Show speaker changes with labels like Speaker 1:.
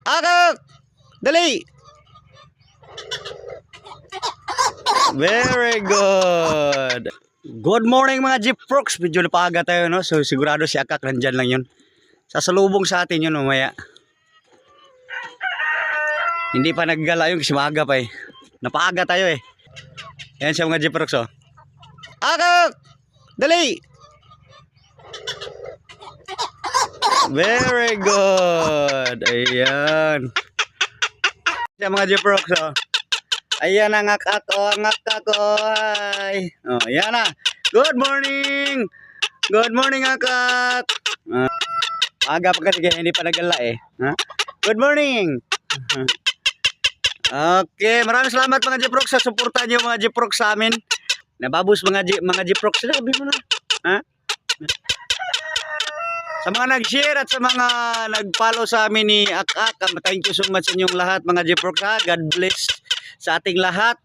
Speaker 1: Akak! Dali! Very good. Good morning mga Jeep Prox. Medyo napaaga tayo, no? So sigurado si Akak nandyan lang yun. Sasalubong sa atin yun mamaya. Hindi pa naggala yung kasi maaga pa eh. Napaaga tayo eh. Yan siya mga Jeep Prox, oh. Akak! Dali! Very good. Ayan. Siya mga Jeep Prox, oh. Ayan ang akak, oh, ang akak, oh. Ay. Oh, ayan na. Good morning. Good morning, akak. Aga pa kasi kaya hindi pa nagala eh. Ha? Good morning. Okay, maraming salamat mga Jeep Prox sa suporta niyo mga Jeep Prox sa amin. Nababus mga Jeep Prox. Sabi mo na. Ha? Sa mga nag-share at sa mga nag-follow sa amin ni Akak, thank you so much sa inyong lahat mga Jeep Prox, ha. God bless sa ating lahat.